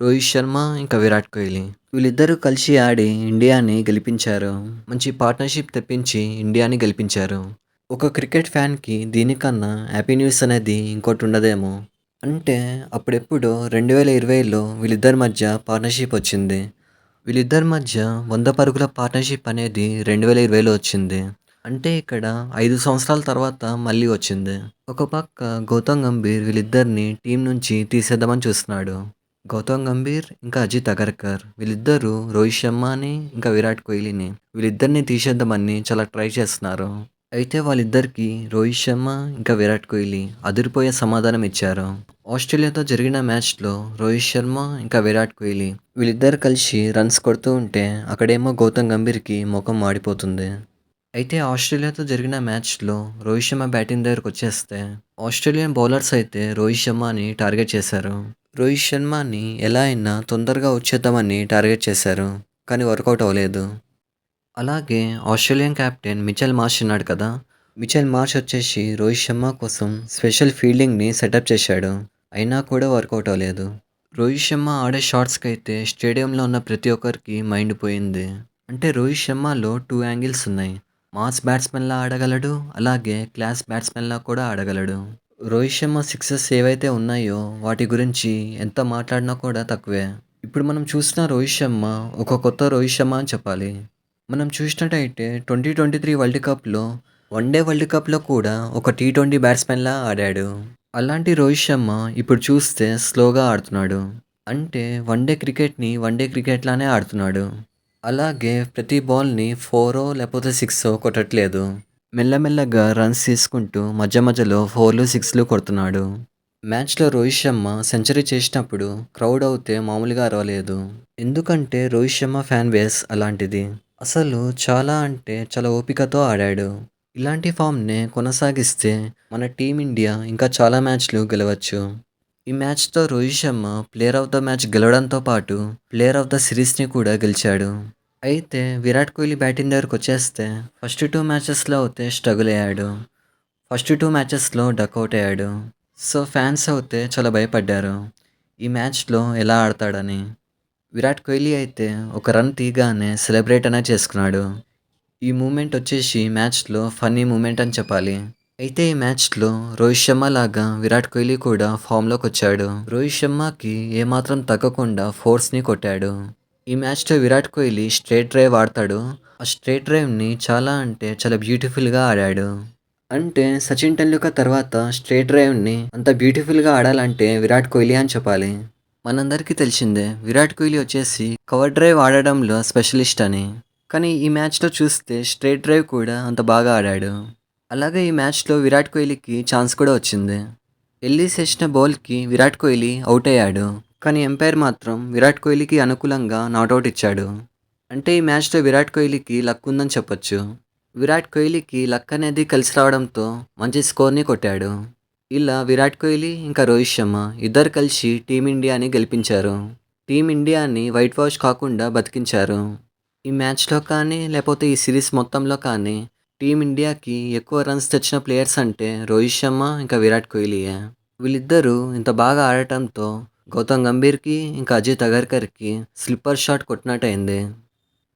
రోహిత్ శర్మ ఇంకా విరాట్ కోహ్లీ. వీళ్ళిద్దరూ కలిసి ఆడి ఇండియాని గెలిపించారు. మంచి పార్ట్నర్‌షిప్ తెప్పించి ఇండియాని గెలిపించారు. ఒక క్రికెట్ ఫ్యాన్‌కి దీనికన్నా హ్యాపీ న్యూస్ అనేది ఇంకోటుండదేమో! అంటే అప్పుడెప్పుడో 2020లో వీళ్ళిద్దరి మధ్య పార్ట్నర్‌షిప్ వచ్చింది. వీళ్ళిద్దరి మధ్య 100 పరుగుల పార్ట్నర్‌షిప్ అనేది 2020లో వచ్చింది. అంటే ఇక్కడ 5 సంవత్సరాల తర్వాత మళ్ళీ వచ్చింది. ఒక పక్క గౌతమ్ గంభీర్ వీళ్ళిద్దరిని టీమ్ నుంచి తీసేద్దామని చూస్తున్నాడు. గౌతమ్ గంభీర్ ఇంకా అజిత్ అగర్కర్ వీళ్ళిద్దరూ రోహిత్ శర్మని ఇంకా విరాట్ కోహ్లీని వీళ్ళిద్దరిని తీసేద్దామని చాలా ట్రై చేస్తున్నారు. అయితే వాళ్ళిద్దరికీ రోహిత్ శర్మ ఇంకా విరాట్ కోహ్లీ అదిరిపోయే సమాధానం ఇచ్చారు. ఆస్ట్రేలియాతో జరిగిన మ్యాచ్లో రోహిత్ శర్మ ఇంకా విరాట్ కోహ్లీ వీళ్ళిద్దరు కలిసి రన్స్ కొడుతూ ఉంటే అక్కడేమో గౌతమ్ గంభీర్కి ముఖం మాడిపోతుంది. అయితే ఆస్ట్రేలియాతో జరిగిన మ్యాచ్లో రోహిత్ శర్మ బ్యాటింగ్ దగ్గరకు వచ్చేస్తే ఆస్ట్రేలియన్ బౌలర్స్ అయితే రోహిత్ శర్మని టార్గెట్ చేశారు. రోహిత్ శర్మని ఎలా అయినా తొందరగా వచ్చేద్దామని టార్గెట్ చేశారు. కానీ వర్కౌట్ అవ్వలేదు. అలాగే ఆస్ట్రేలియన్ కెప్టెన్ మిచెల్ మార్ష్ ఉన్నాడు కదా! మిచెల్ మార్ష్ వచ్చేసి రోహిత్ శర్మ కోసం స్పెషల్ ఫీల్డింగ్‌ని సెటప్ చేశాడు. అయినా కూడా వర్కౌట్ అవ్వలేదు. రోహిత్ శర్మ ఆడే షాట్స్‌కైతే స్టేడియంలో ఉన్న ప్రతి ఒక్కరికి మైండ్ పోయింది. అంటే రోహిత్ శర్మలో 2 యాంగిల్స్ ఉన్నాయి. మాస్ బ్యాట్స్‌మెన్‌లా ఆడగలడు. అలాగే క్లాస్ బ్యాట్స్‌మెన్‌లా కూడా ఆడగలడు. రోహిత్ శర్మ సిక్సెస్ ఏవైతే ఉన్నాయో వాటి గురించి ఎంత మాట్లాడినా కూడా తక్కువే. ఇప్పుడు మనం చూసిన రోహిత్ శర్మ ఒక కొత్త రోహిత్ శర్మ అని చెప్పాలి. మనం చూసినట్టయితే 2023 వరల్డ్ కప్‌లో వన్‌డే వరల్డ్ కప్‌లో కూడా ఒక టీ20 బ్యాట్స్‌మెన్‌లా ఆడాడు. అలాంటి రోహిత్ శర్మ ఇప్పుడు చూస్తే స్లోగా ఆడుతున్నాడు. అంటే వన్‌డే క్రికెట్‌ని వన్‌డే క్రికెట్‌లానే ఆడుతున్నాడు. అలాగే ప్రతి బాల్‌ని ఫోరో లేకపోతే సిక్సో కొట్టట్లేదు. మెల్లమెల్లగా రన్స్ తీసుకుంటూ మధ్య మధ్యలో 4లు, 6లు కొడుతున్నాడు. మ్యాచ్‌లో రోహిత్ శర్మ సెంచరీ చేసినప్పుడు క్రౌడ్ అయితే మామూలుగా అరవలేదు. ఎందుకంటే రోహిత్ శర్మ ఫ్యాన్ బేస్ అలాంటిది. అసలు చాలా అంటే చాలా ఓపికతో ఆడాడు. ఇలాంటి ఫామ్‌నే కొనసాగిస్తే మన టీమిండియా ఇంకా చాలా మ్యాచ్‌లు గెలవచ్చు. ఈ మ్యాచ్‌తో Rohit Sharma player of the match గెలవడంతో పాటు ప్లేయర్ ఆఫ్ ద సిరీస్‌ని కూడా గెలిచాడు. అయితే విరాట్ కోహ్లీ బ్యాటింగ్ దగ్గరకొచ్చేస్తే ఫస్ట్ 2 మ్యాచెస్‌లో అయితే స్ట్రగుల్ అయ్యాడు. ఫస్ట్ 2 మ్యాచెస్‌లో డకౌట్ అయ్యాడు. సో, ఫ్యాన్స్ అయితే చాలా భయపడ్డారు. ఈ మ్యాచ్‌లో ఎలా ఆడతాడని. విరాట్ కోహ్లీ అయితే ఒక రన్ తీయగానే సెలబ్రేట్ అనేది చేసుకున్నాడు. ఈ మూమెంట్ వచ్చేసి మ్యాచ్‌లో ఫన్నీ మూమెంట్ అని చెప్పాలి. అయితే ఈ మ్యాచ్‌లో రోహిత్ శర్మ లాగా విరాట్ కోహ్లీ కూడా ఫామ్‌లోకొచ్చాడు. రోహిత్ శర్మకి ఏమాత్రం తగ్గకుండా ఫోర్స్‌ని కొట్టాడు. ఈ మ్యాచ్‌లో విరాట్ కోహ్లీ స్ట్రెయిట్ డ్రైవ్ ఆడతాడు. ఆ స్ట్రెయిట్ డ్రైవ్‌ని చాలా అంటే చాలా బ్యూటిఫుల్‌గా ఆడాడు. అంటే సచిన్ టెండూల్కర్ తర్వాత స్ట్రెయిట్ డ్రైవ్‌ని అంత బ్యూటిఫుల్‌గా ఆడాలంటే విరాట్ కోహ్లీ అని చెప్పాలి. మనందరికీ తెలిసిందే విరాట్ కోహ్లీ వచ్చేసి కవర్ డ్రైవ్ ఆడడంలో స్పెషలిస్ట్ అని. కానీ ఈ మ్యాచ్‌లో చూస్తే స్ట్రెయిట్ డ్రైవ్ కూడా అంత బాగా ఆడాడు. అలాగే ఈ మ్యాచ్‌లో విరాట్ కోహ్లీకి ఛాన్స్ కూడా వచ్చింది. ఎల్లీసేసిన బౌల్‌కి విరాట్ కోహ్లీ ఔట్ అయ్యాడు. కానీ ఎంపైర్ మాత్రం విరాట్ కోహ్లీకి అనుకూలంగా నాటౌట్ ఇచ్చాడు. అంటే ఈ మ్యాచ్‌లో విరాట్ కోహ్లీకి లక్ ఉందని చెప్పొచ్చు. విరాట్ కోహ్లీకి లక్ అనేది కలిసి రావడంతో మంచి స్కోర్‌ని కొట్టాడు. ఇలా విరాట్ కోహ్లీ ఇంకా రోహిత్ శర్మ ఇద్దరు కలిసి టీమిండియాని గెలిపించారు. టీమిండియాని వైట్ వాష్ కాకుండా బతికించారు. ఈ మ్యాచ్‌లో కానీ లేకపోతే ఈ సిరీస్ మొత్తంలో కానీ టీమిండియాకి ఎక్కువ రన్స్ తెచ్చిన ప్లేయర్స్ అంటే రోహిత్ శర్మ ఇంకా విరాట్ కోహ్లీయే. వీళ్ళిద్దరూ ఇంత బాగా ఆడటంతో గౌతమ్ గంభీర్‌కి ఇంకా అజిత్ అగర్కర్‌కి స్లిప్పర్ షాట్ కొట్టినట్టయింది.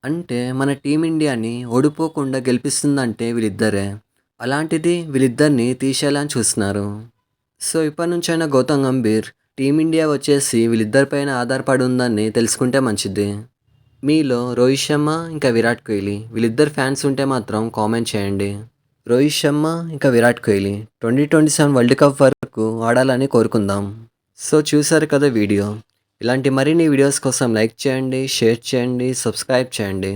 అంటే మన టీమిండియాని ఓడిపోకుండా గెలిపిస్తుందంటే వీళ్ళిద్దరే. అలాంటిది వీళ్ళిద్దరిని తీసేయాలని చూస్తున్నారు. సో, ఇప్పటినుంచైనా గౌతమ్ గంభీర్ టీమిండియా వచ్చేసి వీళ్ళిద్దరిపైన ఆధారపడి ఉందని తెలుసుకుంటే మంచిది. మీలో రోహిత్ శర్మ ఇంకా విరాట్ కోహ్లీ వీళ్ళిద్దరు ఫ్యాన్స్ ఉంటే మాత్రం కామెంట్ చేయండి. రోహిత్ శర్మ ఇంకా విరాట్ కోహ్లీ 2027 వరల్డ్ కప్ వరకు ఆడాలని కోరుకుందాం. సో, చూసారు కదా వీడియో. ఇలాంటి మరిన్ని వీడియోస్ కోసం లైక్ చేయండి, షేర్ చేయండి, సబ్స్క్రైబ్ చేయండి.